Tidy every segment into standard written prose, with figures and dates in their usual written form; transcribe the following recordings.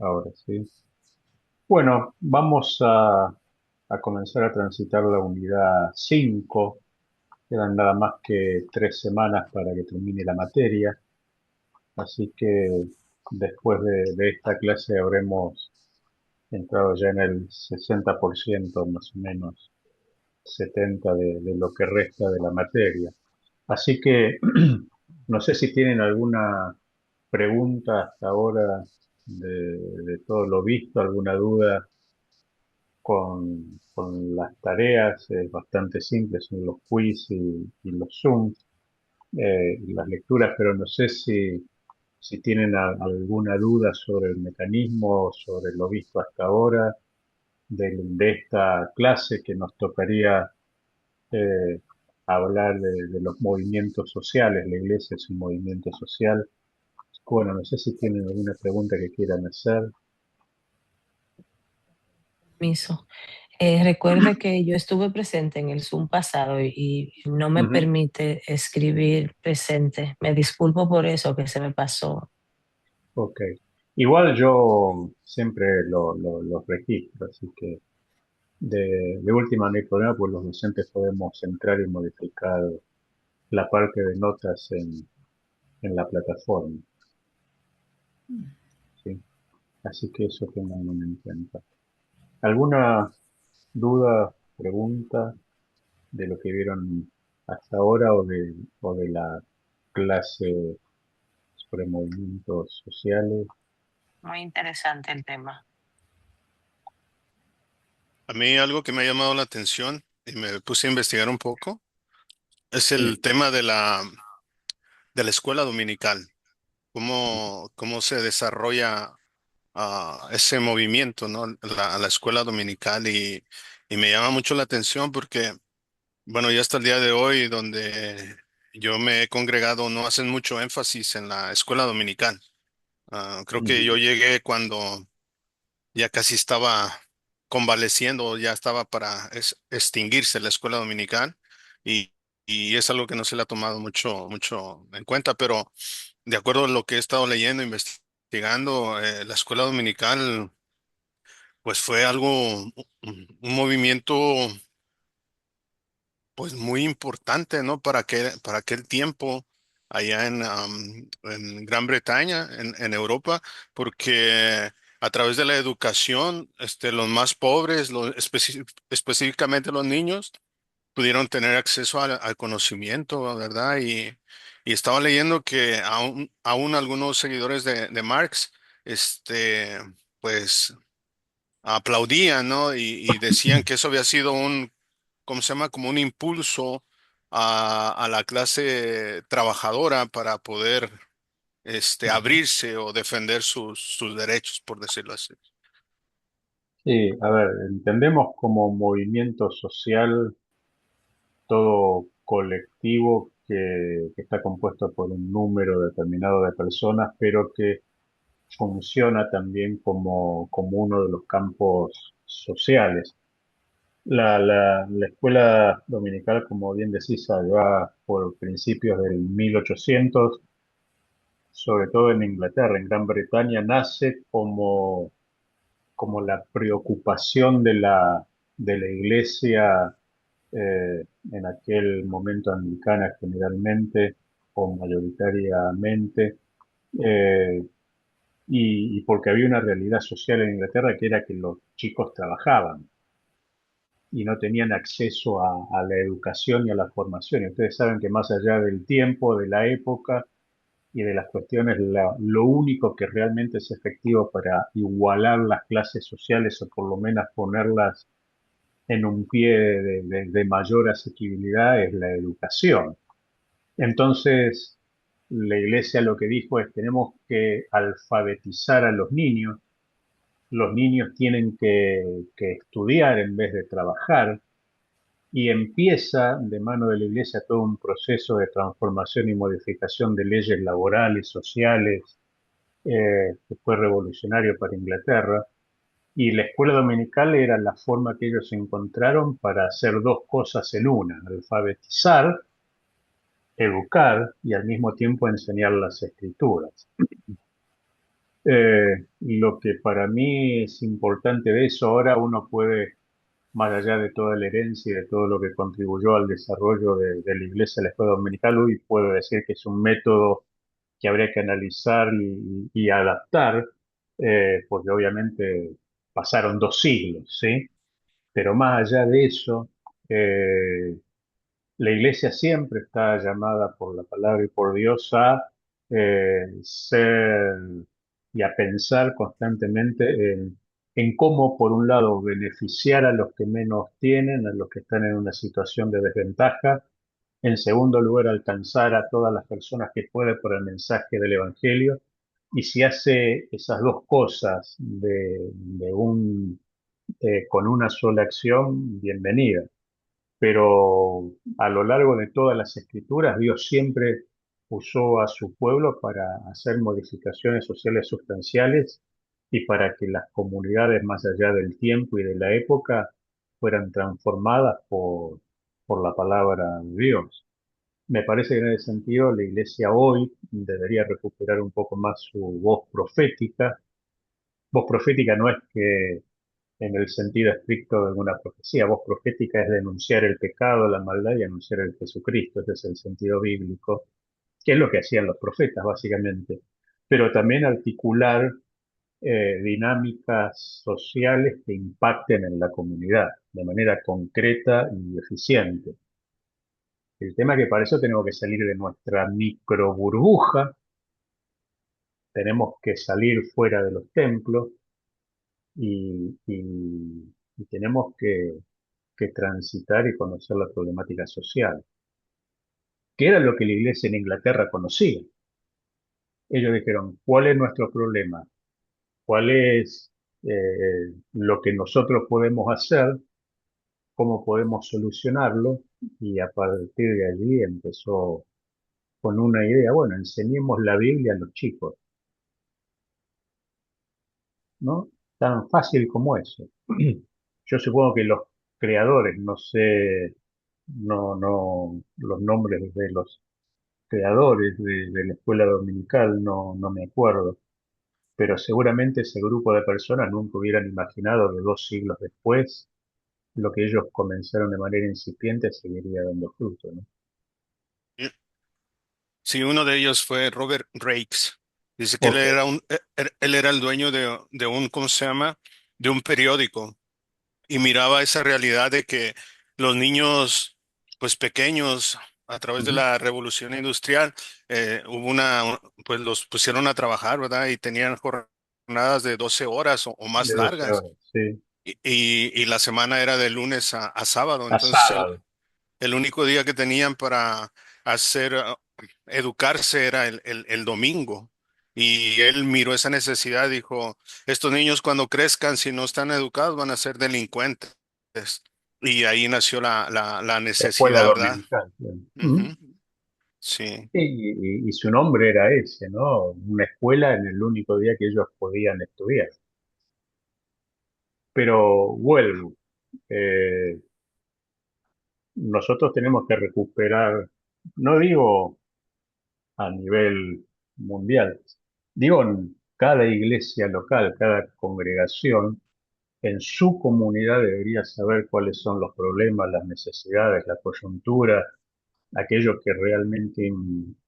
Ahora sí. Bueno, vamos a comenzar a transitar la unidad 5. Quedan nada más que 3 semanas para que termine la materia, así que después de esta clase habremos entrado ya en el 60% más o menos, 70% de lo que resta de la materia. Así que no sé si tienen alguna pregunta hasta ahora de todo lo visto, alguna duda con las tareas. Es bastante simple, son los quiz y los Zoom, y las lecturas, pero no sé si tienen alguna duda sobre el mecanismo, sobre lo visto hasta ahora, de esta clase que nos tocaría eh, hablar de los movimientos sociales. La iglesia es un movimiento social. Bueno, no sé si tienen alguna pregunta que quieran hacer. Permiso. Recuerde que yo estuve presente en el Zoom pasado y no me Ujú. permite escribir presente. Me disculpo por eso que se me pasó. Ok. Igual yo siempre los registro, así que de última no hay problema, pues los docentes podemos entrar y modificar la parte de notas en la plataforma, ¿sí? Así que eso tengan en cuenta. ¿Alguna duda, pregunta de lo que vieron hasta ahora o de la clase sobre movimientos sociales? Muy interesante el tema. A mí algo que me ha llamado la atención y me puse a investigar un poco es Sí. el tema de la escuela dominical, cómo se desarrolla ese movimiento, ¿no? La escuela dominical y me llama mucho la atención porque, bueno, ya hasta el día de hoy donde yo me he congregado no hacen mucho énfasis en la escuela dominical. Creo que Ujú. yo llegué cuando ya casi estaba convaleciendo, ya estaba para extinguirse la escuela dominical y, y es algo que no se le ha tomado mucho en cuenta, pero de acuerdo a lo que he estado leyendo, investigando, la escuela dominical pues fue algo, un movimiento pues muy importante, ¿no? Para aquel tiempo allá en Gran Bretaña, en Europa, porque a través de la educación, los más pobres, específicamente los niños, pudieron tener acceso al conocimiento, ¿verdad? Y estaba leyendo que aún algunos seguidores de Marx, este, pues aplaudían, ¿no? Y decían que eso había sido ¿cómo se llama? Como un impulso a la clase trabajadora para poder, Ujú. abrirse o defender sus derechos, por decirlo así. Sí, a ver, entendemos como movimiento social todo colectivo que está compuesto por un número determinado de personas, pero que funciona también como uno de los campos sociales. La escuela dominical, como bien decís, allá por principios del 1800, sobre todo en Inglaterra, en Gran Bretaña, nace como la preocupación de la iglesia, en aquel momento anglicana generalmente o mayoritariamente, eh, y porque había una realidad social en Inglaterra que era que los chicos trabajaban y no tenían acceso a la educación y a la formación. Y ustedes saben que más allá del tiempo, de la época y de las cuestiones, lo único que realmente es efectivo para igualar las clases sociales o por lo menos ponerlas en un pie de mayor asequibilidad es la educación. Entonces, la iglesia lo que dijo es: tenemos que alfabetizar a los niños tienen que estudiar en vez de trabajar, y empieza de mano de la iglesia todo un proceso de transformación y modificación de leyes laborales, sociales, que fue revolucionario para Inglaterra. Y la escuela dominical era la forma que ellos encontraron para hacer dos cosas en una: alfabetizar, educar y al mismo tiempo enseñar las escrituras. Lo que para mí es importante de eso, ahora uno puede, más allá de toda la herencia y de todo lo que contribuyó al desarrollo de la Iglesia de la Escuela Dominical, hoy puedo decir que es un método que habría que analizar y adaptar, porque obviamente pasaron 2 siglos, ¿sí? Pero más allá de eso, eh, la iglesia siempre está llamada por la palabra y por Dios a ser y a pensar constantemente en cómo, por un lado, beneficiar a los que menos tienen, a los que están en una situación de desventaja. En segundo lugar, alcanzar a todas las personas que puede por el mensaje del Evangelio. Y si hace esas dos cosas con una sola acción, bienvenida. Pero a lo largo de todas las escrituras, Dios siempre usó a su pueblo para hacer modificaciones sociales sustanciales y para que las comunidades, más allá del tiempo y de la época, fueran transformadas por la palabra de Dios. Me parece que en ese sentido la Iglesia hoy debería recuperar un poco más su voz profética. Voz profética no es que en el sentido estricto de una profecía. Voz profética es denunciar el pecado, la maldad y anunciar el Jesucristo. Ese es el sentido bíblico, que es lo que hacían los profetas, básicamente. Pero también articular dinámicas sociales que impacten en la comunidad de manera concreta y eficiente. El tema es que para eso tenemos que salir de nuestra micro burbuja, tenemos que salir fuera de los templos y tenemos que transitar y conocer la problemática social, que era lo que la iglesia en Inglaterra conocía. Ellos dijeron, ¿cuál es nuestro problema? ¿Cuál es lo que nosotros podemos hacer? ¿Cómo podemos solucionarlo? Y a partir de allí empezó con una idea, bueno, enseñemos la Biblia a los chicos, ¿no? Tan fácil como eso. Yo supongo que los creadores, no sé, no, los nombres de los creadores de la escuela dominical, no me acuerdo, pero seguramente ese grupo de personas nunca hubieran imaginado que 2 siglos después lo que ellos comenzaron de manera incipiente seguiría dando fruto, ¿no? Sí, uno de ellos fue Robert Rakes. Dice que Ok, él era el dueño de un, ¿cómo se llama? De un periódico y miraba esa realidad de que los niños, pues pequeños, a través de ujú, la revolución industrial, pues los pusieron a trabajar, ¿verdad? Y tenían jornadas de 12 horas o más de 12 largas. horas, sí, Y la semana era de lunes a sábado. a Entonces sábado, el único día que tenían para hacer, educarse era el domingo. Y él miró esa necesidad, dijo, estos niños cuando crezcan, si no están educados, van a ser delincuentes. Y ahí nació la escuela necesidad, ¿verdad? dominical. Bien. Ujú. Ujú. Sí. Y su nombre era ese, ¿no? Una escuela en el único día que ellos podían estudiar. Pero vuelvo, eh, nosotros tenemos que recuperar, no digo a nivel mundial, digo en cada iglesia local, cada congregación, en su comunidad debería saber cuáles son los problemas, las necesidades, la coyuntura, aquello que realmente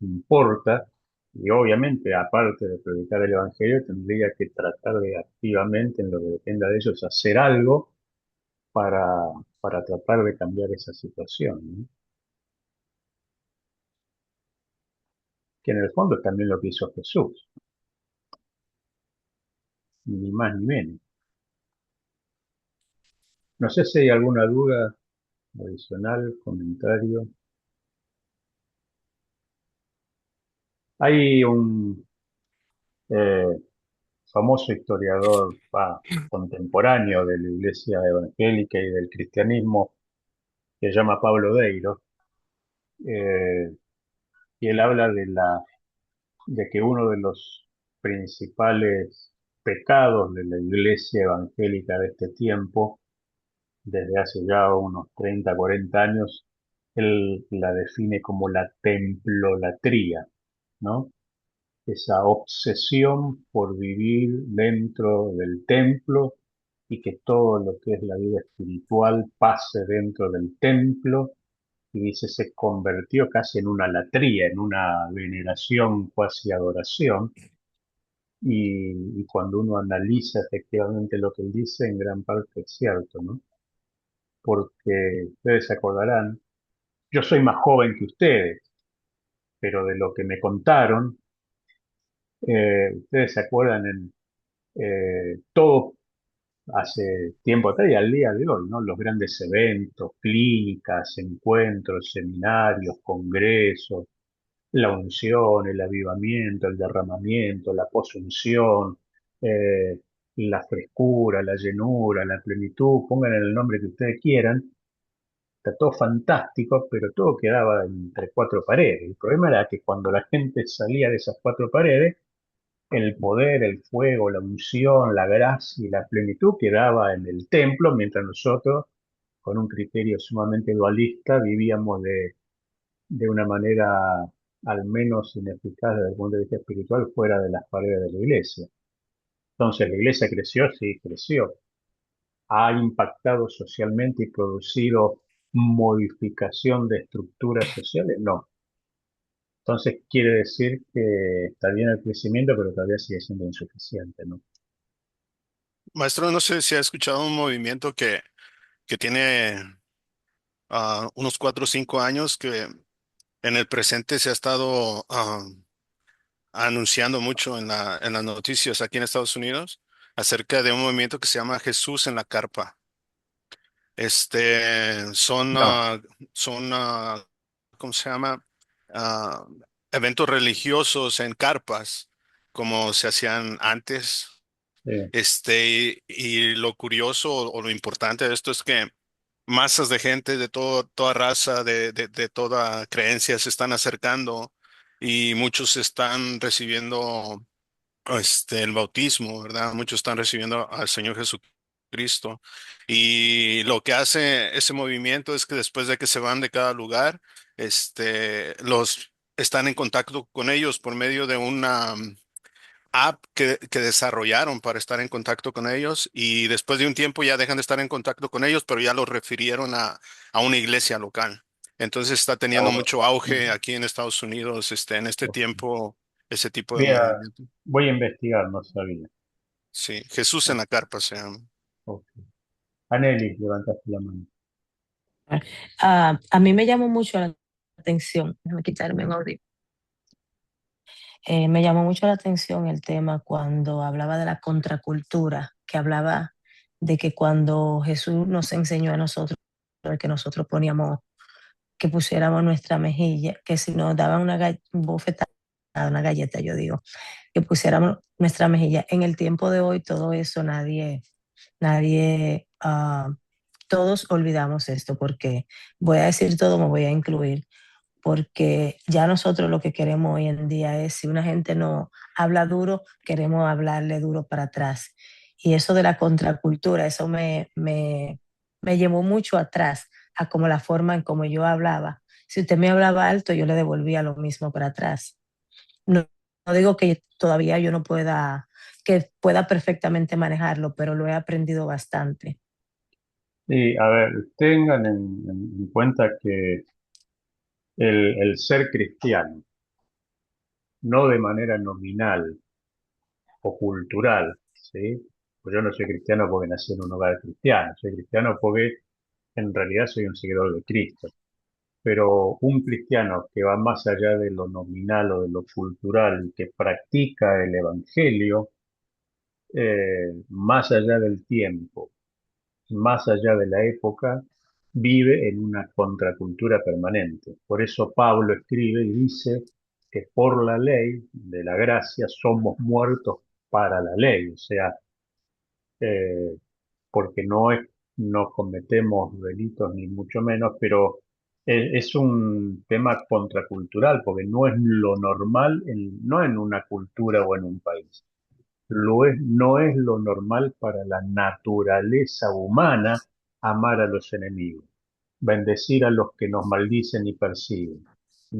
importa. Y obviamente, aparte de predicar el Evangelio, tendría que tratar de activamente, en lo que dependa de ellos, hacer algo para, para tratar de cambiar esa situación, ¿no? Que en el fondo es también lo que hizo Jesús, ni más ni menos. No sé si hay alguna duda adicional, comentario. Hay un eh, famoso historiador contemporáneo de la Iglesia evangélica y del cristianismo que se llama Pablo Deiro, eh, y él habla de que uno de los principales pecados de la Iglesia evangélica de este tiempo, desde hace ya unos 30, 40 años, él la define como la templolatría, ¿no? esa obsesión por vivir dentro del templo y que todo lo que es la vida espiritual pase dentro del templo, y dice, se convirtió casi en una latría, en una veneración, cuasi adoración, y cuando uno analiza efectivamente lo que él dice, en gran parte es cierto, ¿no? Porque ustedes se acordarán, yo soy más joven que ustedes, pero de lo que me contaron, ustedes se acuerdan en todo hace tiempo atrás y al día de hoy, ¿no? Los grandes eventos, clínicas, encuentros, seminarios, congresos, la unción, el avivamiento, el derramamiento, la posunción, eh, la frescura, la llenura, la plenitud, pongan el nombre que ustedes quieran, está todo fantástico, pero todo quedaba entre cuatro paredes. El problema era que cuando la gente salía de esas cuatro paredes, el poder, el fuego, la unción, la gracia y la plenitud quedaba en el templo, mientras nosotros, con un criterio sumamente dualista, vivíamos de una manera al menos ineficaz desde el punto de vista espiritual fuera de las paredes de la iglesia. Entonces, ¿la iglesia creció? Sí, creció. ¿Ha impactado socialmente y producido modificación de estructuras sociales? No. Entonces, quiere decir que está bien el crecimiento, pero todavía sigue siendo insuficiente, ¿no? Maestro, no sé si ha escuchado un movimiento que tiene unos 4 o 5 años que en el presente se ha estado anunciando mucho en en las noticias aquí en Estados Unidos acerca de un movimiento que se llama Jesús en la carpa. Son, No. ¿cómo se llama? Ah, Eventos religiosos en carpas, como se hacían antes. eh, Y lo curioso o lo importante de esto es que masas de gente de toda raza, de toda creencia se están acercando y muchos están recibiendo el bautismo, ¿verdad? Muchos están recibiendo al Señor Jesucristo. Y lo que hace ese movimiento es que después de que se van de cada lugar, los están en contacto con ellos por medio de una app que desarrollaron para estar en contacto con ellos y después de un tiempo ya dejan de estar en contacto con ellos, pero ya los refirieron a una iglesia local. Entonces está teniendo ahora, mucho auge aquí en Estados Unidos, en este ok. tiempo, ese tipo de Voy a, movimiento. voy a investigar, no sabía. Sí, Jesús en Ok, la carpa se llama. ok. Aneli, levantaste la mano. A mí me llamó mucho la atención, déjame quitarme un audio. Me llamó mucho la atención el tema cuando hablaba de la contracultura, que hablaba de que cuando Jesús nos enseñó a nosotros, que nosotros poníamos, que pusiéramos nuestra mejilla, que si nos daban una bofetada, una galleta, yo digo, que pusiéramos nuestra mejilla. En el tiempo de hoy, todo eso, nadie, todos olvidamos esto, porque voy a decir todo, me voy a incluir, porque ya nosotros lo que queremos hoy en día es, si una gente no habla duro, queremos hablarle duro para atrás. Y eso de la contracultura, eso me llevó mucho atrás a como la forma en como yo hablaba. Si usted me hablaba alto, yo le devolvía lo mismo para atrás. No, no digo que todavía yo no pueda, que pueda perfectamente manejarlo, pero lo he aprendido bastante. Y a ver, tengan en cuenta que el ser cristiano, no de manera nominal o cultural, ¿sí? Pues yo no soy cristiano porque nací en un hogar cristiano, soy cristiano porque en realidad soy un seguidor de Cristo. Pero un cristiano que va más allá de lo nominal o de lo cultural y que practica el evangelio, más allá del tiempo, más allá de la época, vive en una contracultura permanente. Por eso Pablo escribe y dice que por la ley de la gracia somos muertos para la ley, o sea, eh, porque no cometemos delitos ni mucho menos, pero es un tema contracultural, porque no es lo normal, no en una cultura o en un país. No es lo normal para la naturaleza humana amar a los enemigos, bendecir a los que nos maldicen y persiguen,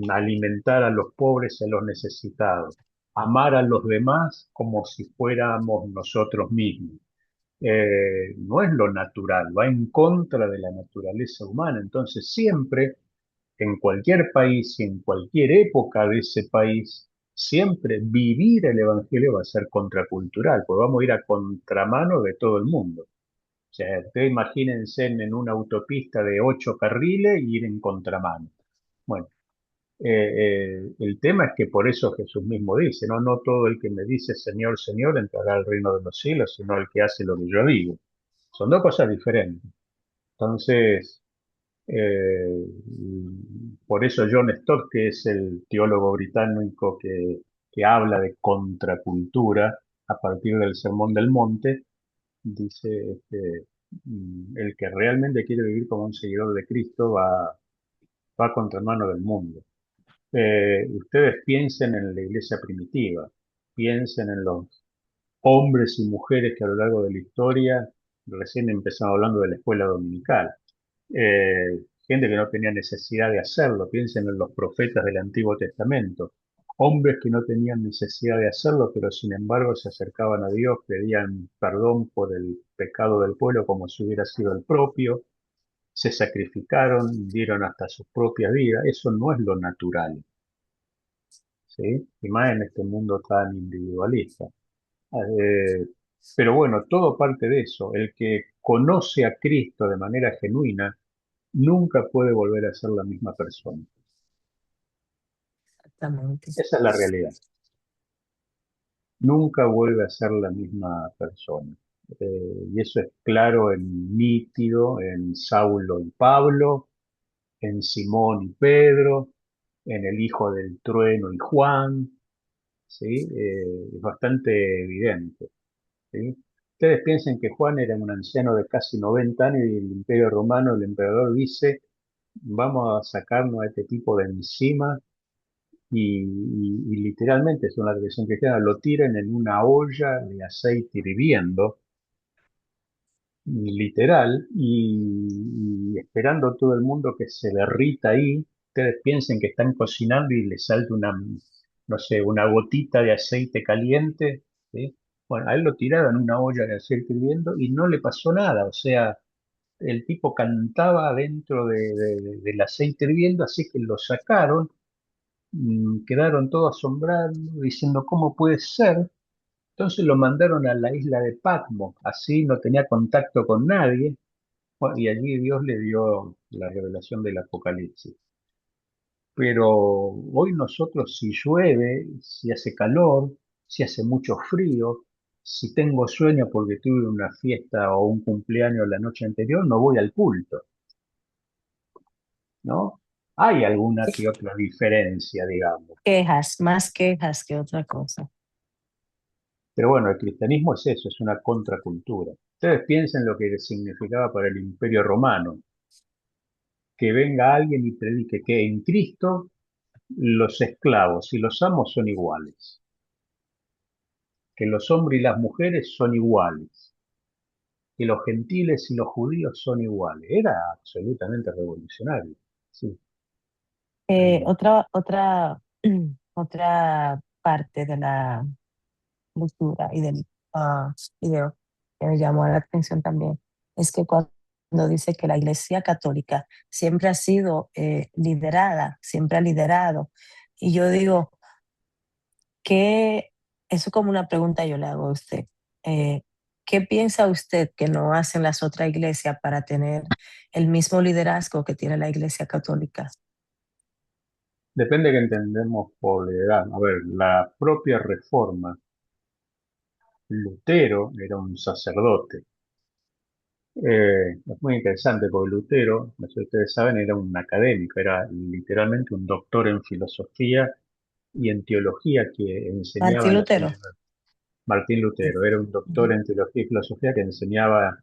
alimentar a los pobres y a los necesitados, amar a los demás como si fuéramos nosotros mismos. No es lo natural, va en contra de la naturaleza humana. Entonces siempre, en cualquier país y en cualquier época de ese país, siempre vivir el Evangelio va a ser contracultural, pues vamos a ir a contramano de todo el mundo. O sea, ustedes imagínense en una autopista de 8 carriles y ir en contramano. Bueno, el tema es que por eso Jesús mismo dice, no, no todo el que me dice Señor, Señor entrará al reino de los cielos, sino el que hace lo que yo digo. Son dos cosas diferentes. Entonces, eh, por eso John Stott, que es el teólogo británico que habla de contracultura a partir del Sermón del Monte, dice, el que realmente quiere vivir como un seguidor de Cristo va a contramano del mundo. Ustedes piensen en la iglesia primitiva, piensen en los hombres y mujeres que a lo largo de la historia, recién empezamos hablando de la escuela dominical, gente que no tenía necesidad de hacerlo, piensen en los profetas del Antiguo Testamento, hombres que no tenían necesidad de hacerlo, pero sin embargo se acercaban a Dios, pedían perdón por el pecado del pueblo como si hubiera sido el propio, se sacrificaron, dieron hasta sus propias vidas, eso no es lo natural, ¿sí? Y más en este mundo tan individualista. Eh, pero bueno, todo parte de eso. El que conoce a Cristo de manera genuina nunca puede volver a ser la misma persona. Exactamente. Esa es la realidad. Nunca vuelve a ser la misma persona. Y eso es claro nítido en Saulo y Pablo, en Simón y Pedro, en el hijo del trueno y Juan, ¿sí? Es bastante evidente. ¿Sí? Ustedes piensen que Juan era un anciano de casi 90 años y el Imperio Romano, el emperador dice, vamos a sacarnos a este tipo de encima y literalmente, según la tradición cristiana, lo tiran en una olla de aceite hirviendo, literal, y esperando todo el mundo que se derrita ahí. Ustedes piensen que están cocinando y les salta una, no sé, una gotita de aceite caliente, ¿sí? Bueno, a él lo tiraron en una olla de aceite hirviendo y no le pasó nada. O sea, el tipo cantaba dentro del aceite hirviendo, así que lo sacaron, quedaron todos asombrados, diciendo, ¿cómo puede ser? Entonces lo mandaron a la isla de Patmos, así no tenía contacto con nadie, bueno, y allí Dios le dio la revelación del Apocalipsis. Pero hoy nosotros si llueve, si hace calor, si hace mucho frío, si tengo sueño porque tuve una fiesta o un cumpleaños la noche anterior, no voy al culto, ¿no? Hay alguna que otra diferencia, digamos. Quejas, más quejas que otra cosa. Pero bueno, el cristianismo es eso, es una contracultura. Ustedes piensen lo que significaba para el Imperio Romano, que venga alguien y predique que en Cristo los esclavos y los amos son iguales, que los hombres y las mujeres son iguales, que los gentiles y los judíos son iguales. Era absolutamente revolucionario. Sí, tremendo. Otra parte de la lectura y del video que me llamó la atención también es que cuando dice que la Iglesia Católica siempre ha sido liderada, siempre ha liderado. Y yo digo, que eso como una pregunta yo le hago a usted. Eh, ¿Qué piensa usted que no hacen las otras iglesias para tener el mismo liderazgo que tiene la Iglesia Católica? Depende que entendemos por edad. A ver, la propia reforma, Lutero era un sacerdote. Es muy interesante porque Lutero, no sé si ustedes saben, era un académico, era literalmente un doctor en filosofía y en teología que enseñaba Martín en las Lutero. universidades. Martín Sí. Lutero era un doctor Ujú. en teología y filosofía que enseñaba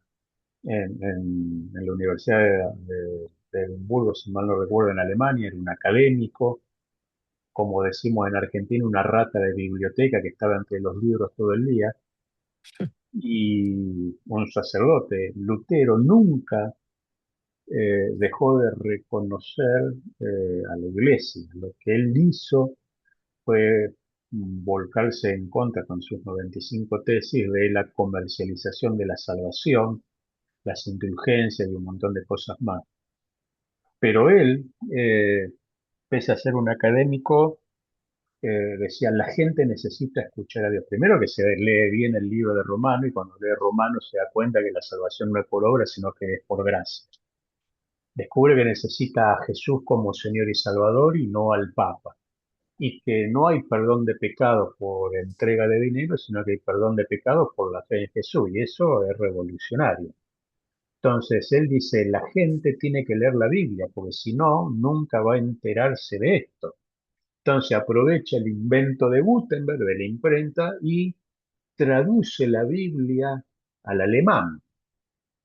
en la Universidad de Edimburgo, si mal no recuerdo, en Alemania, era un académico, como decimos en Argentina, una rata de biblioteca que estaba entre los libros todo el día, y un sacerdote. Lutero nunca dejó de reconocer a la iglesia. Lo que él hizo fue volcarse en contra con sus 95 tesis de la comercialización de la salvación, las indulgencias y un montón de cosas más. Pero él, pese a ser un académico, decía, la gente necesita escuchar a Dios. Primero que se lee bien el libro de Romano y cuando lee Romano se da cuenta que la salvación no es por obra, sino que es por gracia. Descubre que necesita a Jesús como Señor y Salvador y no al Papa. Y que no hay perdón de pecados por entrega de dinero, sino que hay perdón de pecados por la fe en Jesús. Y eso es revolucionario. Entonces, él dice, la gente tiene que leer la Biblia, porque si no, nunca va a enterarse de esto. Entonces, aprovecha el invento de Gutenberg, de la imprenta, y traduce la Biblia al alemán.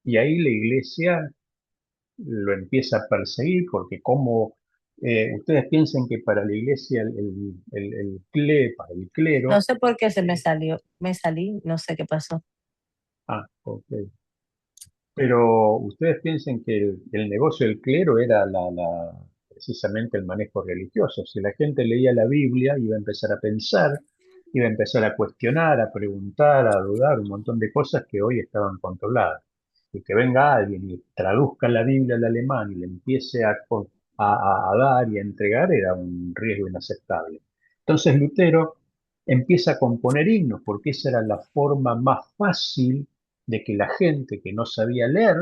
Y ahí la iglesia lo empieza a perseguir, porque como ustedes piensan que para la iglesia para el No clero, sé por qué se me salió, me salí, no sé qué pasó. ok. Pero ustedes piensen que el negocio del clero era precisamente el manejo religioso. Si la gente leía la Biblia, iba a empezar a pensar, iba a empezar a cuestionar, a preguntar, a dudar, un montón de cosas que hoy estaban controladas. Y que venga alguien y traduzca la Biblia al alemán y le empiece a dar y a entregar era un riesgo inaceptable. Entonces Lutero empieza a componer himnos, porque esa era la forma más fácil de que la gente que no sabía leer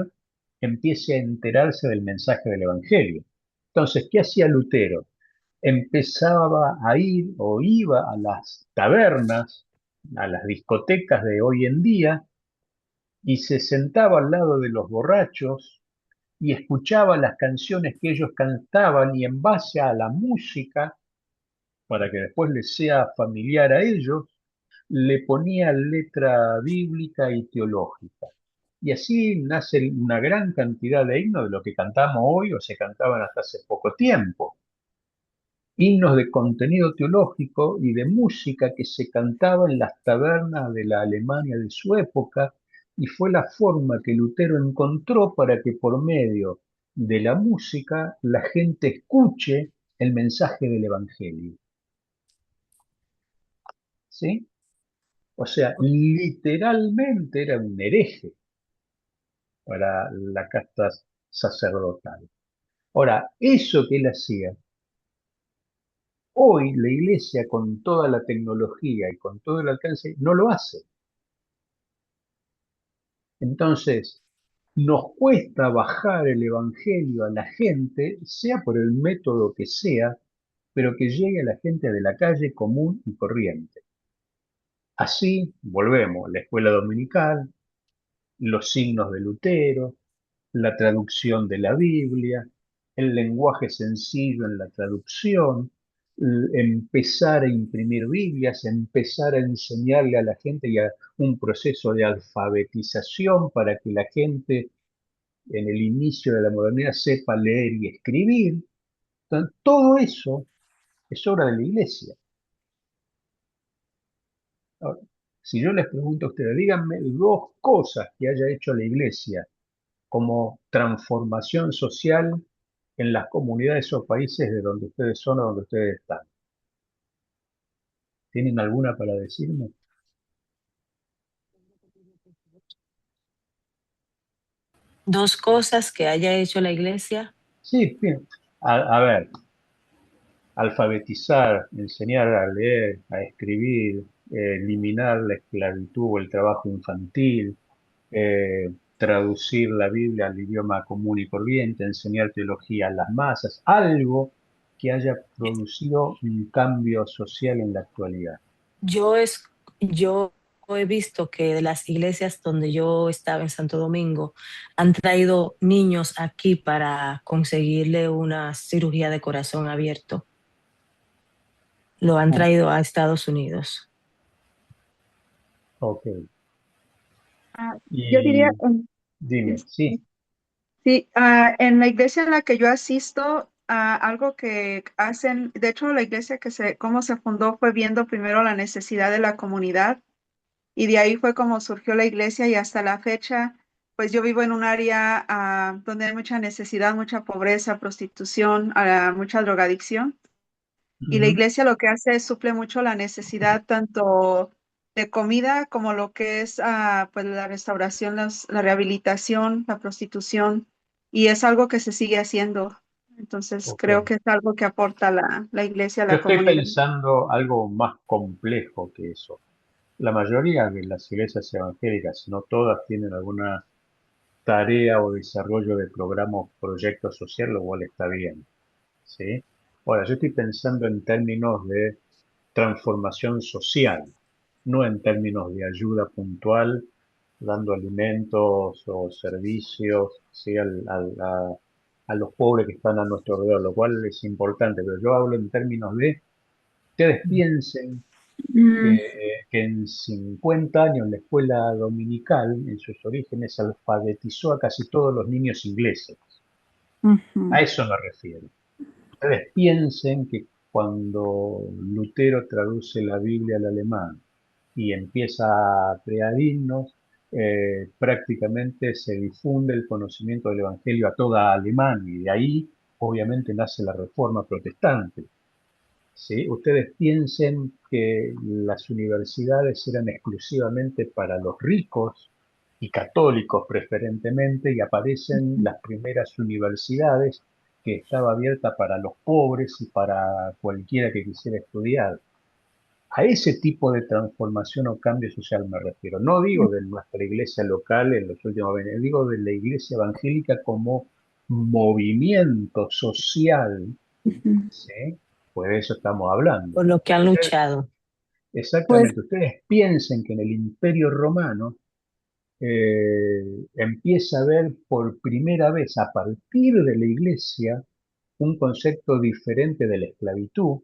empiece a enterarse del mensaje del Evangelio. Entonces, ¿qué hacía Lutero? Empezaba a ir o iba a las tabernas, a las discotecas de hoy en día, y se sentaba al lado de los borrachos y escuchaba las canciones que ellos cantaban y en base a la música, para que después les sea familiar a ellos, le ponía letra bíblica y teológica. Y así nace una gran cantidad de himnos de lo que cantamos hoy o se cantaban hasta hace poco tiempo. Himnos de contenido teológico y de música que se cantaba en las tabernas de la Alemania de su época y fue la forma que Lutero encontró para que por medio de la música la gente escuche el mensaje del Evangelio. ¿Sí? O sea, literalmente era un hereje para la casta sacerdotal. Ahora, eso que él hacía, hoy la iglesia con toda la tecnología y con todo el alcance no lo hace. Entonces, nos cuesta bajar el evangelio a la gente, sea por el método que sea, pero que llegue a la gente de la calle común y corriente. Así, volvemos, la escuela dominical, los signos de Lutero, la traducción de la Biblia, el lenguaje sencillo en la traducción, empezar a imprimir Biblias, empezar a enseñarle a la gente ya un proceso de alfabetización para que la gente en el inicio de la modernidad sepa leer y escribir. Entonces, todo eso es obra de la iglesia. Ahora, si yo les pregunto a ustedes, díganme dos cosas que haya hecho la iglesia como transformación social en las comunidades o países de donde ustedes son o donde ustedes están. ¿Tienen alguna para decirme? Dos cosas que haya hecho la iglesia. Sí, bien. A ver, alfabetizar, enseñar a leer, a escribir, eliminar la esclavitud o el trabajo infantil, traducir la Biblia al idioma común y corriente, enseñar teología a las masas, algo que haya producido un cambio social en la actualidad. Yo, es, yo he visto que de las iglesias donde yo estaba en Santo Domingo han traído niños aquí para conseguirle una cirugía de corazón abierto. Lo han Ah, traído a Estados Unidos. ok. Ah, yo diría, Y dime, sí, este, sí, en la iglesia en la que yo asisto, algo que hacen, de hecho, la iglesia cómo se fundó fue viendo primero la necesidad de la comunidad y de ahí fue como surgió la iglesia y hasta la fecha, pues yo vivo en un área, donde hay mucha necesidad, mucha pobreza, prostitución, mucha drogadicción. Y la Ujú. iglesia lo que hace es suple mucho la necesidad tanto de comida como lo que es pues la restauración, la rehabilitación, la prostitución. Y es algo que se sigue haciendo. Entonces Ok. creo que es algo que aporta la iglesia a Yo la estoy comunidad. pensando algo más complejo que eso. La mayoría de las iglesias evangélicas, si no todas, tienen alguna tarea o desarrollo de programas o proyectos sociales, lo cual está bien, ¿sí? Ahora, yo estoy pensando en términos de transformación social, no en términos de ayuda puntual, dando alimentos o servicios, ¿sí? A los pobres que están a nuestro alrededor, lo cual es importante, pero yo hablo en términos de, ustedes piensen Mm, que en 50 años la escuela dominical, en sus orígenes, alfabetizó a casi todos los niños ingleses. A ujú, eso me refiero. Ustedes piensen que cuando Lutero traduce la Biblia al alemán y empieza a crear himnos, prácticamente se difunde el conocimiento del Evangelio a toda Alemania y de ahí obviamente nace la Reforma Protestante. ¿Sí? Ustedes piensen que las universidades eran exclusivamente para los ricos y católicos preferentemente, y aparecen las primeras universidades que estaba abierta para los pobres y para cualquiera que quisiera estudiar. A ese tipo de transformación o cambio social me refiero. No digo de nuestra iglesia local en los últimos años, digo de la iglesia evangélica como movimiento social, ujú. ¿sí? Pues de eso estamos hablando. por lo que han Ustedes, luchado. Pues, exactamente, ustedes piensen que en el Imperio Romano empieza a haber por primera vez a partir de la Iglesia un concepto diferente de la esclavitud,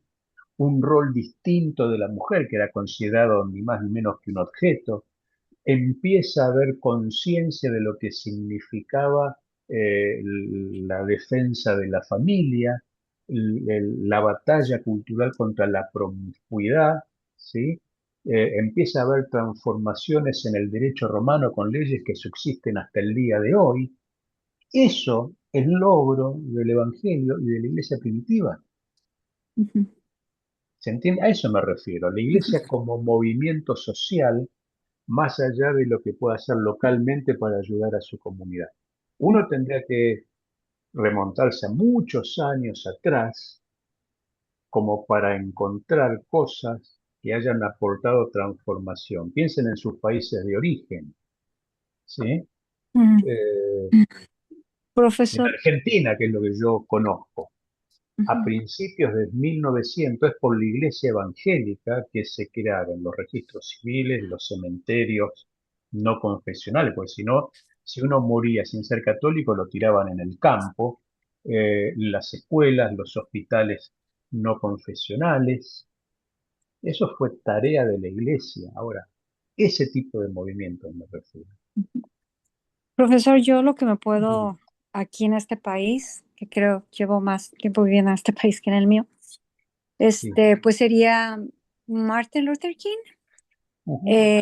un rol distinto de la mujer que era considerado ni más ni menos que un objeto, empieza a haber conciencia de lo que significaba la defensa de la familia, la batalla cultural contra la promiscuidad, ¿sí? Empieza a haber transformaciones en el derecho romano con leyes que subsisten hasta el día de hoy. Eso es logro del Evangelio y de la iglesia primitiva. ujú, ¿Se entiende? A eso me refiero. La ujú, iglesia como movimiento social más allá de lo que pueda hacer localmente para ayudar a su comunidad. Uno tendría que remontarse a muchos años atrás como para encontrar cosas que hayan aportado transformación. Piensen en sus países de origen, ¿sí? ujú. Eh, en Profesor, Argentina, que es lo que yo conozco, a ujú, principios de 1900 es por la iglesia evangélica que se crearon los registros civiles, los cementerios no confesionales, porque si no, si uno moría sin ser católico, lo tiraban en el campo, las escuelas, los hospitales no confesionales, eso fue tarea de la iglesia. Ahora, ese tipo de movimientos me refiero. profesor, yo lo que me Mm. puedo aquí en este país, que creo llevo más tiempo viviendo en este país que en el mío, Sí. pues sería Martin Luther King. Ujú.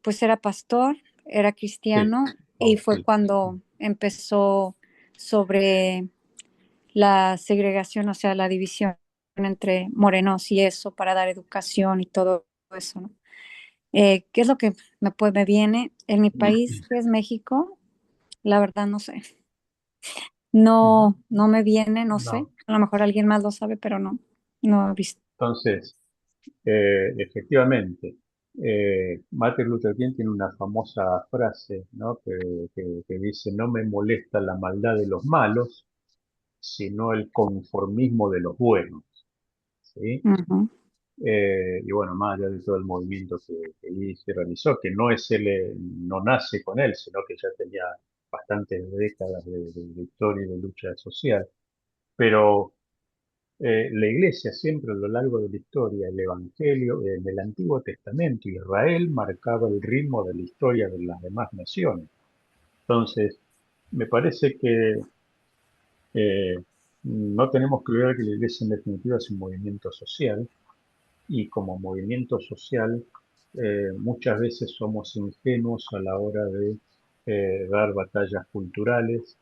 Pues era pastor, era Sí. cristiano y Oh, fue sí. cuando empezó sobre la segregación, o sea, la división entre morenos y eso para dar educación y todo eso, ¿no? ¿Qué es lo que me viene? En mi país, que es México, la verdad no sé. Ujú. No, no me viene, no sé. No. A lo mejor alguien más lo sabe, pero no, no he visto. Entonces, efectivamente, Martin Luther King tiene una famosa frase, ¿no? Que dice, no me molesta la maldad de los malos, sino el conformismo de los buenos, ¿sí? Ujú, Y bueno, más allá de todo el movimiento que allí se realizó, que no es él, no nace con él, sino que ya tenía bastantes décadas de historia y de lucha social, pero la Iglesia siempre a lo largo de la historia, el Evangelio, en el Antiguo Testamento, Israel marcaba el ritmo de la historia de las demás naciones. Entonces, me parece que eh, no tenemos que olvidar que la Iglesia en definitiva es un movimiento social y como movimiento social muchas veces somos ingenuos a la hora de dar batallas culturales,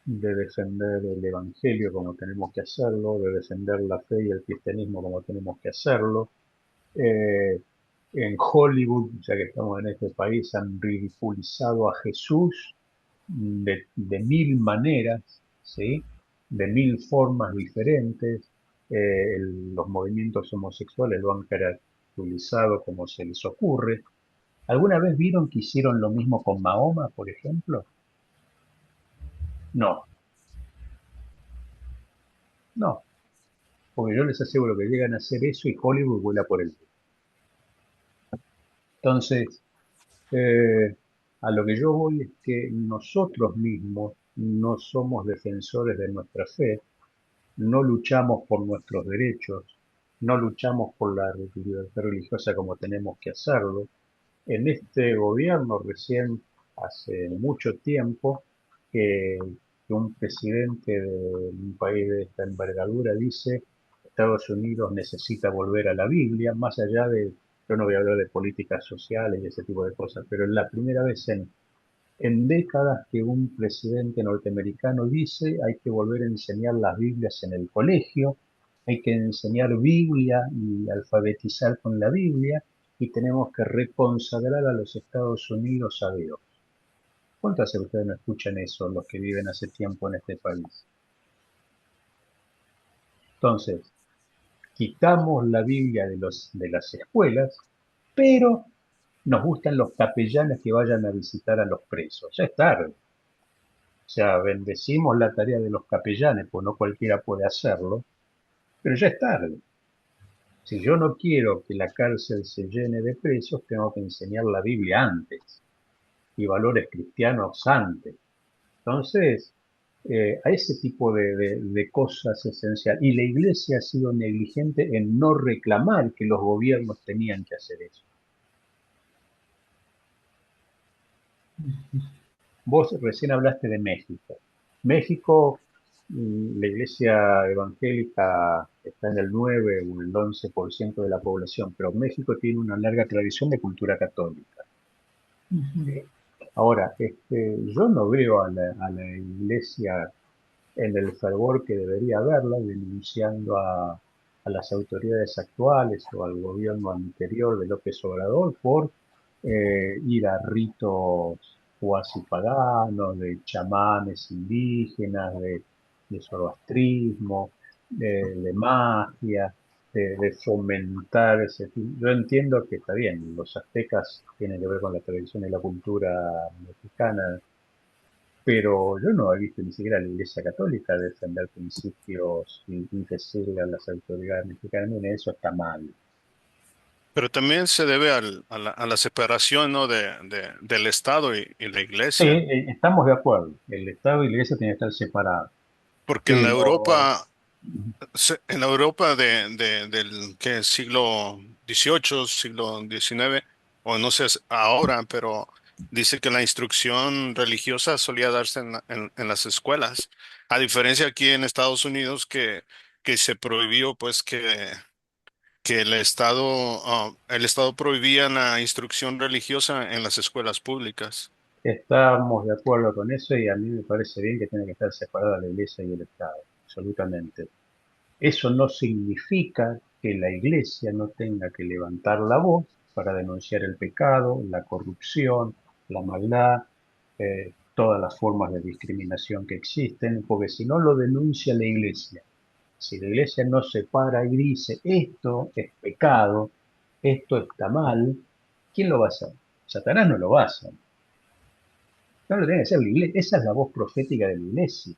de defender el Evangelio como tenemos que hacerlo, de defender la fe y el cristianismo como tenemos que hacerlo. Eh, en Hollywood, ya que estamos en este país, han ridiculizado a Jesús de mil maneras, ¿sí? De mil formas diferentes. Los movimientos homosexuales lo han caracterizado como se les ocurre. ¿Alguna vez vieron que hicieron lo mismo con Mahoma, por ejemplo? No, no, porque yo les aseguro que llegan a hacer eso y Hollywood vuela por el piso. Entonces, a lo que yo voy es que nosotros mismos no somos defensores de nuestra fe, no luchamos por nuestros derechos, no luchamos por la libertad religiosa como tenemos que hacerlo. En este gobierno recién, hace mucho tiempo, que, que un presidente de un país de esta envergadura dice Estados Unidos necesita volver a la Biblia, más allá de, yo no voy a hablar de políticas sociales y ese tipo de cosas, pero es la primera vez en décadas que un presidente norteamericano dice hay que volver a enseñar las Biblias en el colegio, hay que enseñar Biblia y alfabetizar con la Biblia y tenemos que reconsagrar a los Estados Unidos a Dios. ¿Cuántas de ustedes no escuchan eso, los que viven hace tiempo en este país? Entonces, quitamos la Biblia de las escuelas, pero nos gustan los capellanes que vayan a visitar a los presos. Ya es tarde. O sea, bendecimos la tarea de los capellanes, pues no cualquiera puede hacerlo, pero ya es tarde. Si yo no quiero que la cárcel se llene de presos, tengo que enseñar la Biblia antes y valores cristianos antes. Entonces, a ese tipo de cosas esenciales. Y la Iglesia ha sido negligente en no reclamar que los gobiernos tenían que hacer eso. Vos recién hablaste de México. México, la iglesia evangélica está en el 9 o el 11% de la población, pero México tiene una larga tradición de cultura católica. ¿Sí? Ahora, yo no veo a la iglesia en el fervor que debería haberla, denunciando a las autoridades actuales o al gobierno anterior de López Obrador por ir a ritos cuasi paganos, de chamanes indígenas, de zoroastrismo, de magia, de fomentar ese tipo. Yo entiendo que está bien, los aztecas tienen que ver con la tradición y la cultura mexicana, pero yo no he visto ni siquiera a la Iglesia Católica defender principios y decirle a las autoridades mexicanas, "Mire, eso está mal". Pero también se debe a la separación, ¿no? Del Estado y la Sí, Iglesia. estamos de acuerdo, el Estado y la Iglesia tienen que estar separados, Porque pero En la Europa del ¿qué? Siglo XVIII, siglo XIX, o no sé ahora, pero dice que la instrucción religiosa solía darse en las escuelas, a diferencia aquí en Estados Unidos que se prohibió pues que el Estado prohibía la instrucción religiosa en las escuelas públicas. estamos de acuerdo con eso y a mí me parece bien que tiene que estar separada la Iglesia y el Estado, absolutamente. Eso no significa que la Iglesia no tenga que levantar la voz para denunciar el pecado, la corrupción, la maldad, todas las formas de discriminación que existen, porque si no lo denuncia la Iglesia, si la Iglesia no se para y dice esto es pecado, esto está mal, ¿quién lo va a hacer? Satanás no lo va a hacer. No lo tiene que hacer la Iglesia. Esa es la voz profética de la Iglesia.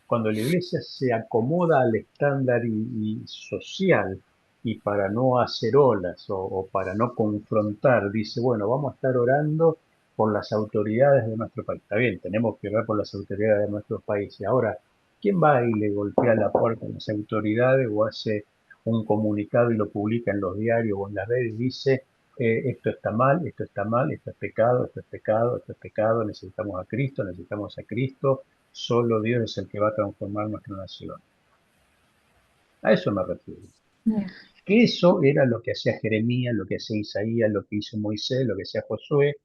Cuando la iglesia se acomoda al estándar y social y para no hacer olas o para no confrontar, dice, bueno, vamos a estar orando por las autoridades de nuestro país. Está bien, tenemos que orar por las autoridades de nuestros países. Ahora, ¿quién va y le golpea la puerta a las autoridades o hace un comunicado y lo publica en los diarios o en las redes y dice, esto está mal, esto está mal, esto es pecado, esto es pecado, esto es pecado, necesitamos a Cristo, solo Dios es el que va a transformar nuestra nación? A eso me refiero. Ya. Que eso era lo que hacía Jeremías, lo que hacía Isaías, lo que hizo Moisés, lo que hacía Josué,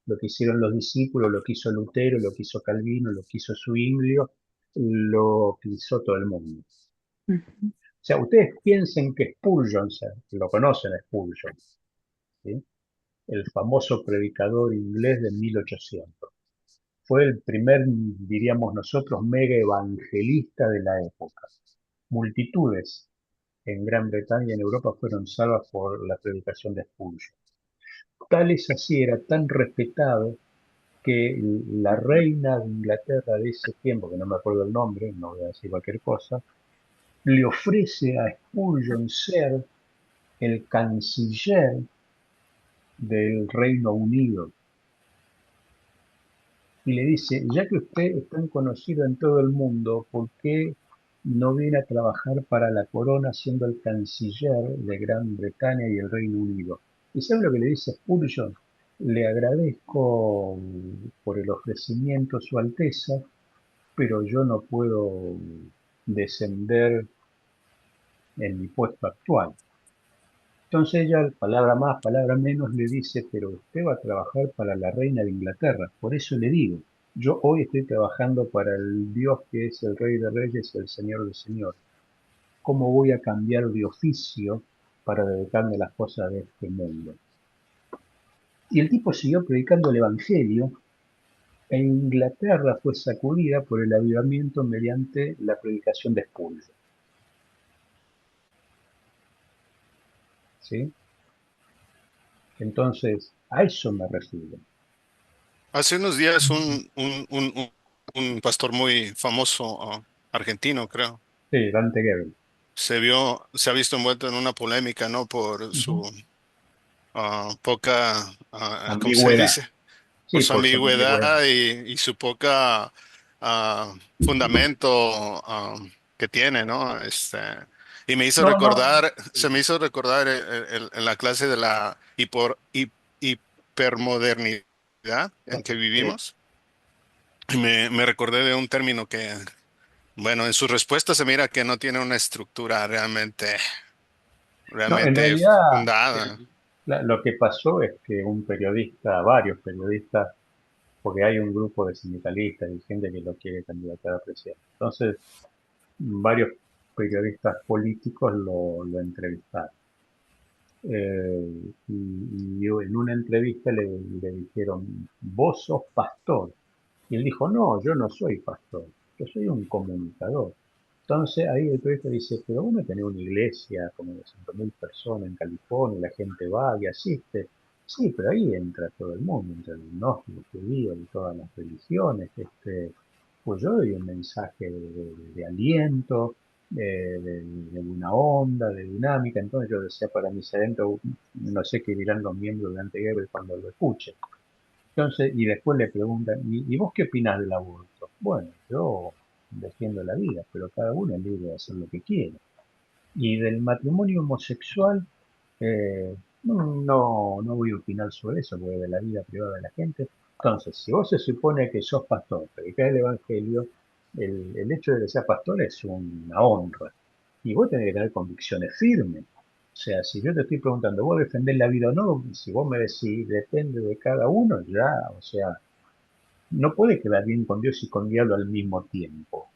lo que hicieron los discípulos, lo que hizo Lutero, lo que hizo Calvino, lo que hizo Zwinglio, lo quiso todo el mundo. Ujú. O sea, ustedes piensen que Spurgeon, lo conocen a Spurgeon, ¿sí? El famoso predicador inglés de 1800. Fue el primer, diríamos nosotros, mega evangelista de la época. Multitudes en Gran Bretaña y en Europa fueron salvas por la predicación de Spurgeon. Tal es así, era tan respetado que la reina de Inglaterra de ese tiempo, que no me acuerdo el nombre, no voy a decir cualquier cosa, le ofrece a Spurgeon ser el canciller del Reino Unido y le dice, ya que usted es tan conocido en todo el mundo, ¿por qué no viene a trabajar para la corona siendo el canciller de Gran Bretaña y el Reino Unido? ¿Y sabe lo que le dice Spurgeon? Le agradezco por el ofrecimiento, Su Alteza, pero yo no puedo descender en mi puesto actual. Entonces ella, palabra más, palabra menos, le dice, pero usted va a trabajar para la reina de Inglaterra, por eso le digo, yo hoy estoy trabajando para el Dios que es el Rey de Reyes y el Señor de Señores. ¿Cómo voy a cambiar de oficio para dedicarme a las cosas de este mundo? Y el tipo siguió predicando el Evangelio e Inglaterra fue sacudida por el avivamiento mediante la predicación de Spurgeon. ¿Sí? Entonces, a eso me refiero. Hace unos días un pastor muy famoso, argentino, creo, Sí, Dante Gebel. se ha visto envuelto en una polémica, ¿no? Por Ujú. su poca, ¿cómo se Ambigüedad. dice? Por Sí, su por su ambigüedad. ambigüedad y su poca fundamento que tiene, ¿no? Y me hizo No, no. recordar, se me hizo recordar en la clase de la hipermodernidad en que Sí. vivimos. Y me recordé de un término que, bueno, en su respuesta se mira que no tiene una estructura No, en realmente realidad fundada. lo que pasó es que un periodista, varios periodistas, porque hay un grupo de sindicalistas y gente que lo quiere candidatar a presidente. Entonces, varios periodistas políticos lo entrevistaron. Y en una entrevista le dijeron, vos sos pastor. Y él dijo, no, yo no soy pastor, yo soy un comunicador. Entonces ahí el periodista dice, pero vos no tenés una iglesia como de 100.000 personas en California, la gente va y asiste. Sí, pero ahí entra todo el mundo, entra el gnóstico, el judío, de todas las religiones. Pues yo doy un mensaje de aliento, de buena onda, de dinámica. Entonces yo decía para mis adentros, no sé qué dirán los miembros de Anteguebel cuando lo escuchen. Entonces, y después le preguntan, ¿y vos qué opinás del aborto? Bueno, yo defiendo la vida, pero cada uno es libre de hacer lo que quiere. Y del matrimonio homosexual, no voy a opinar sobre eso, porque de la vida privada de la gente. Entonces, si vos se supone que sos pastor, predicás el evangelio, el hecho de que seas pastor es una honra. Y vos tenés que tener convicciones firmes. O sea, si yo te estoy preguntando, ¿vos defendés la vida o no? Si vos me decís, depende de cada uno, ya, o sea, no puede quedar bien con Dios y con diablo al mismo tiempo.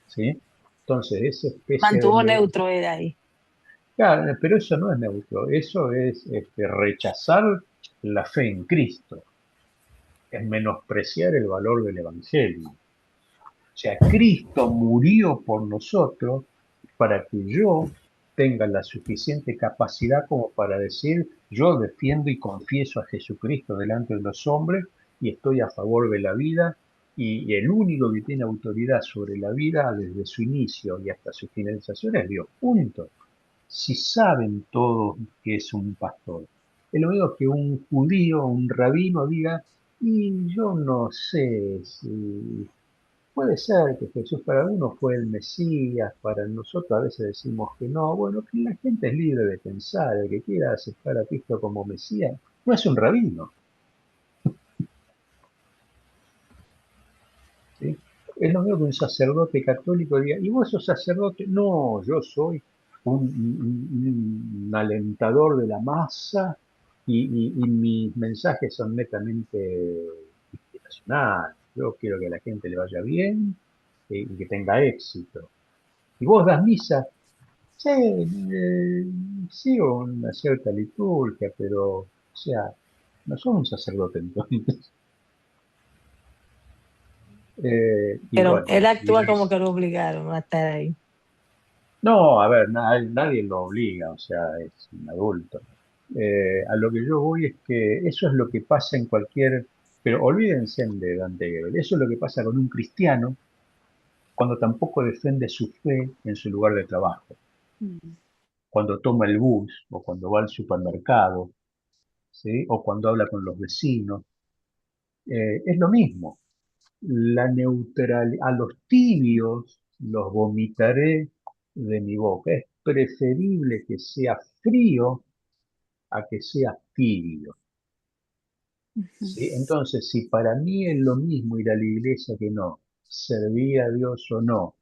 ¿Sí? Entonces, esa especie Mantuvo de... neutro él ahí. Claro, pero eso no es neutro, eso es rechazar la fe en Cristo, es menospreciar el valor del Evangelio. O sea, Cristo murió por nosotros para que yo tenga la suficiente capacidad como para decir, yo defiendo y confieso a Jesucristo delante de los hombres y estoy a favor de la vida y el único que tiene autoridad sobre la vida desde su inicio y hasta su finalización es Dios. Punto. Si saben todos que es un pastor. Es lo mismo que un judío, un rabino diga, y yo no sé si puede ser que Jesús para algunos fue el Mesías, para nosotros a veces decimos que no. Bueno, que la gente es libre de pensar, el que quiera aceptar a Cristo como Mesías, no es un rabino, ¿sí? Es lo mismo que un sacerdote católico diga, ¿y vos sos sacerdote? No, yo soy un alentador de la masa y mis mensajes son netamente inspiracionales. Yo quiero que a la gente le vaya bien y que tenga éxito. Y vos das misa, sí, sigo una cierta liturgia, pero, o sea, no soy un sacerdote entonces. Y Pero bueno, él actúa como que lo obligaron a estar ahí. no, a ver, nadie lo obliga, o sea, es un adulto. A lo que yo voy es que eso es lo que pasa en cualquier, pero olvídense de Dante Gebel, eso es lo que pasa con un cristiano cuando tampoco defiende su fe en su lugar de trabajo, Mm. cuando toma el bus o cuando va al supermercado, ¿sí? O cuando habla con los vecinos. Es lo mismo. La neutral, a los tibios los vomitaré de mi boca. Es preferible que sea frío a que sea tibio. Ujú. ¿Sí? Entonces, si para mí es lo mismo ir a la iglesia que no, servir a Dios o no,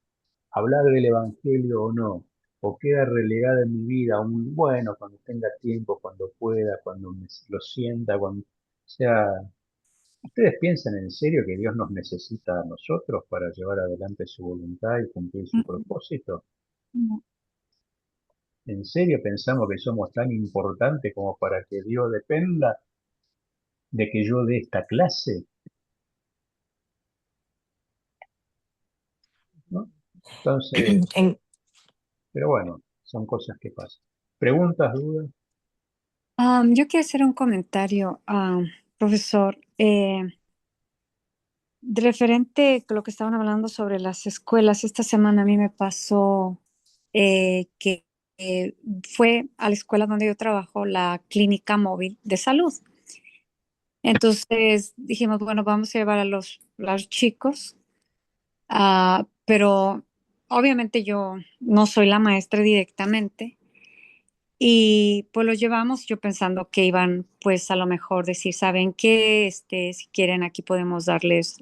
hablar del Evangelio o no, o queda relegada en mi vida a un, bueno, cuando tenga tiempo, cuando pueda, cuando lo sienta, cuando, o sea, ¿ustedes piensan en serio que Dios nos necesita a nosotros para llevar adelante su voluntad y cumplir su Mm, propósito? no. ¿En serio pensamos que somos tan importantes como para que Dios dependa de que yo dé esta clase? ¿No? Entonces, En- pero bueno, son cosas que pasan. ¿Preguntas, dudas? Yo quiero hacer un comentario, profesor, de referente a lo que estaban hablando sobre las escuelas. Esta semana a mí me pasó que fue a la escuela donde yo trabajo la clínica móvil de salud. Entonces dijimos, bueno, vamos a llevar a los chicos, pero obviamente yo no soy la maestra directamente. Y pues los llevamos yo pensando que iban pues a lo mejor decir, ¿saben qué? Si quieren aquí podemos darles,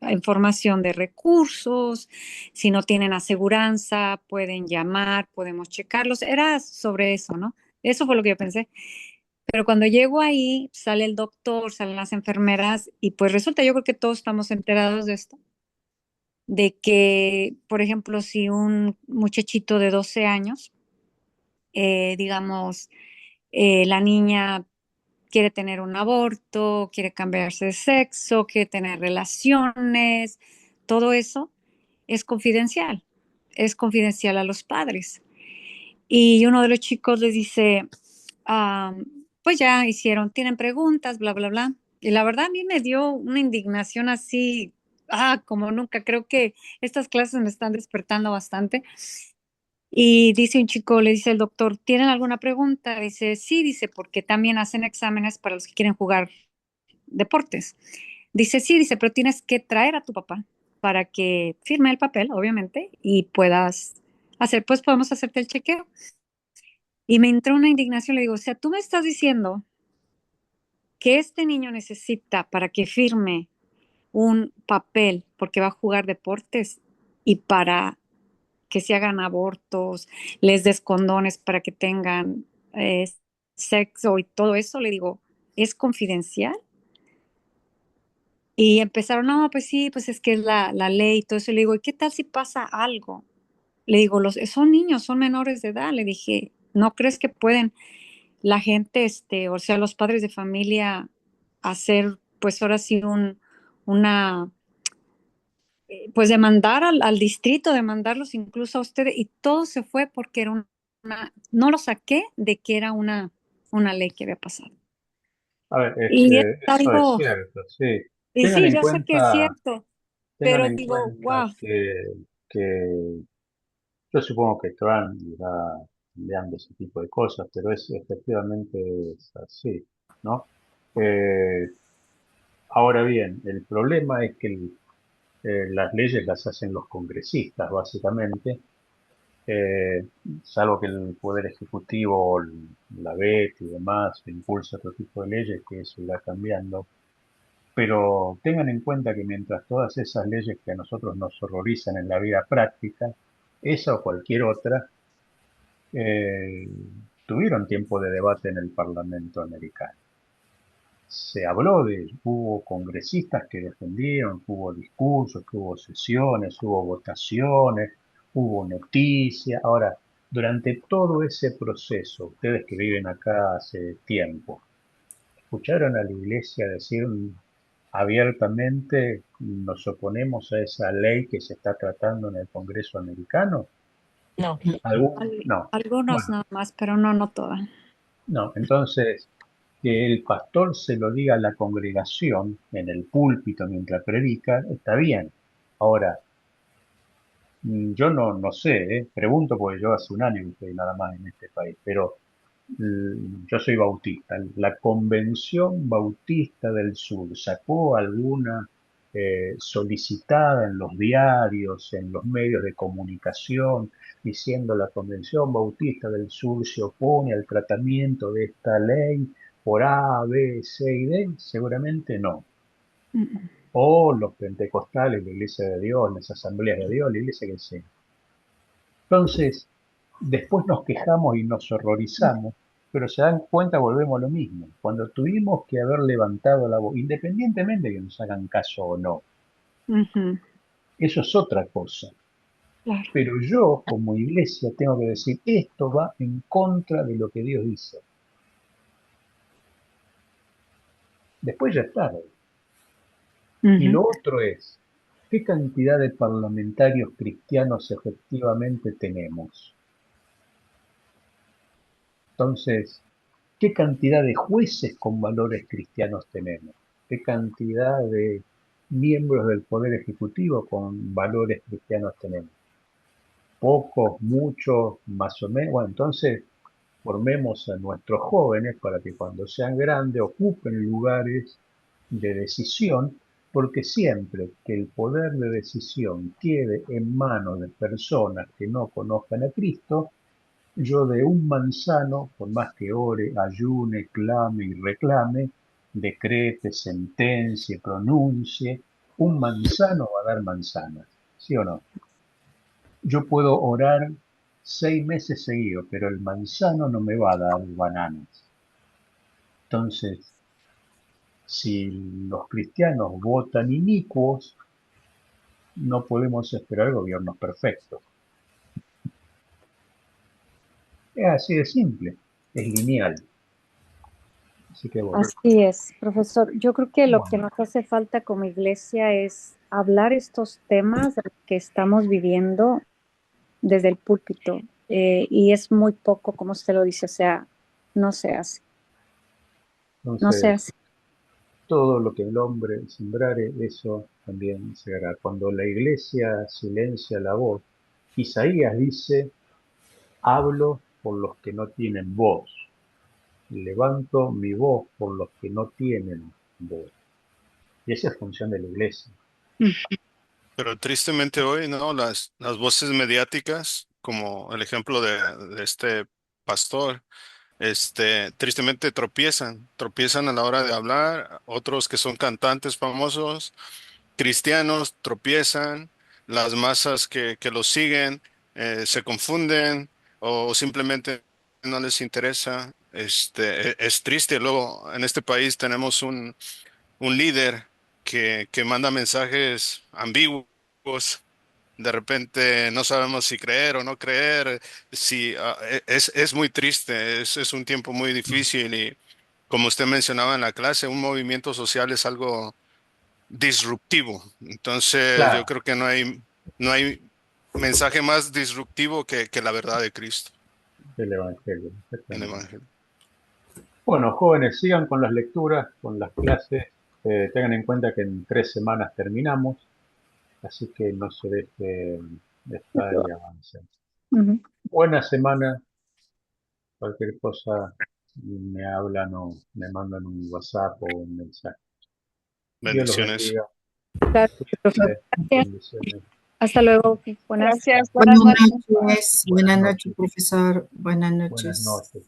información de recursos, si no tienen aseguranza, pueden llamar, podemos checarlos. Era sobre eso, ¿no? Eso fue lo que yo pensé. Pero cuando llego ahí, sale el doctor, salen las enfermeras y pues resulta, yo creo que todos estamos enterados de esto, de que, por ejemplo, si un muchachito de 12 años, digamos, la niña quiere tener un aborto, quiere cambiarse de sexo, quiere tener relaciones, todo eso es confidencial a los padres. Y uno de los chicos les dice, ah, pues ya hicieron, tienen preguntas, bla, bla, bla. Y la verdad a mí me dio una indignación así, como nunca. Creo que estas clases me están despertando bastante. Y dice un chico, le dice el doctor, ¿tienen alguna pregunta? Dice, sí, dice, porque también hacen exámenes para los que quieren jugar deportes. Dice, sí, dice, pero tienes que traer a tu papá para que firme el papel, obviamente, y puedas hacer, pues podemos hacerte el chequeo. Y me entró una indignación, le digo, o sea, tú me estás diciendo que este niño necesita para que firme un papel porque va a jugar deportes y para que se hagan abortos, les des condones para que tengan eh, sexo y todo eso, le digo, ¿es confidencial? Y empezaron, no, pues sí, pues es que es la ley y todo eso. Le digo, ¿y qué tal si pasa algo? Le digo, son niños, son menores de edad. Le dije, ¿no crees que pueden la gente, o sea, los padres de familia hacer, pues ahora sí, una pues demandar al distrito, demandarlos incluso a ustedes, y todo se fue porque era no lo saqué de que era una ley que había pasado. A ver, Y es eso es algo, cierto, sí. y Tengan sí, en yo sé que es cuenta, cierto, tengan pero en digo, cuenta wow. que yo supongo que Trump irá cambiando ese tipo de cosas, pero es efectivamente es así, ¿no? Eh, Ahora bien, el problema es que las leyes las hacen los congresistas, básicamente, eh, salvo que el Poder Ejecutivo la vete y demás, impulsa otro tipo de leyes, que eso irá cambiando. Pero tengan en cuenta que mientras todas esas leyes que a nosotros nos horrorizan en la vida práctica, esa o cualquier otra, eh, tuvieron tiempo de debate en el Parlamento americano. se habló de, hubo congresistas que defendieron, hubo discursos, hubo sesiones, hubo votaciones, hubo noticias. Ahora, durante todo ese proceso, ustedes que viven acá hace tiempo, ¿escucharon a la iglesia decir abiertamente nos oponemos a esa ley que se está tratando en el Congreso americano? No. ¿Algún? No. Algunos Bueno, nada más, pero no todas. no. Entonces, que el pastor se lo diga a la congregación en el púlpito mientras predica, está bien. Ahora, yo no sé, pregunto porque yo hace un año que estoy nada más en este país, pero yo soy bautista. ¿La Convención Bautista del Sur sacó alguna solicitada en los diarios, en los medios de comunicación, diciendo la Convención Bautista del Sur se opone al tratamiento de esta ley por A, B, C y D? Seguramente no. Mm. O los pentecostales, la Iglesia de Dios, las asambleas de Dios, la Iglesia que sea. Entonces, después nos quejamos y nos horrorizamos, pero se dan cuenta, volvemos a lo mismo. Cuando tuvimos que haber levantado la voz, independientemente de que nos hagan caso o no, Ujú, eso es otra cosa. claro. Pero yo, como iglesia, tengo que decir, esto va en contra de lo que Dios dice. Después ya está. Y Ujú. lo otro es, ¿qué cantidad de parlamentarios cristianos efectivamente tenemos? Entonces, ¿qué cantidad de jueces con valores cristianos tenemos? ¿Qué cantidad de miembros del Poder Ejecutivo con valores cristianos tenemos? Pocos, muchos, más o menos. Bueno, entonces formemos a nuestros jóvenes para que cuando sean grandes ocupen lugares de decisión, porque siempre que el poder de decisión quede en manos de personas que no conozcan a Cristo, yo de un manzano, por más que ore, ayune, clame y reclame, decrete, sentencie, pronuncie, un manzano va a dar manzanas, ¿sí o no? Yo puedo orar 6 meses seguidos, pero el manzano no me va a dar bananas. Entonces, si los cristianos votan inicuos, no podemos esperar gobiernos perfectos. Es así de simple, es lineal. Así que bueno. Así es, profesor. Yo creo que lo que Bueno, nos hace falta como iglesia es hablar estos temas que estamos viviendo desde el púlpito. Y es muy poco, como usted lo dice, o sea, no se hace, no se entonces, hace. todo lo que el hombre sembrare, eso también se hará. Cuando la iglesia silencia la voz, Isaías dice, hablo por los que no tienen voz, levanto mi voz por los que no tienen voz. Y esa es función de la iglesia. Pero tristemente hoy, ¿no? Las voces mediáticas, como el ejemplo de este pastor, tristemente tropiezan a la hora de hablar. Otros que son cantantes famosos, cristianos, tropiezan. Las masas que los siguen se confunden o simplemente no les interesa. Es triste. Luego, en este país tenemos un líder que manda mensajes ambiguos. De repente no sabemos si creer o no creer. Si, es muy triste, es un tiempo muy difícil y como usted mencionaba en la clase, un movimiento social es algo disruptivo. Entonces yo Claro, creo que no hay mensaje más disruptivo que la verdad de Cristo el Evangelio, en el exactamente. Evangelio. Bueno, jóvenes, sigan con las lecturas, con las clases. Tengan en cuenta que en 3 semanas terminamos, así que no se deje de estar y avancen. Ujú. Buena semana. Cualquier cosa me hablan o me mandan un WhatsApp o un mensaje. Dios los Bendiciones. bendiga. Claro, profesor. Cuídense. Gracias. Bendiciones. Hasta luego. Buenas. Gracias, buenas Buenas noches. noches, Buenas buenas noches, noches. profesor. Buenas Buenas noches. noches.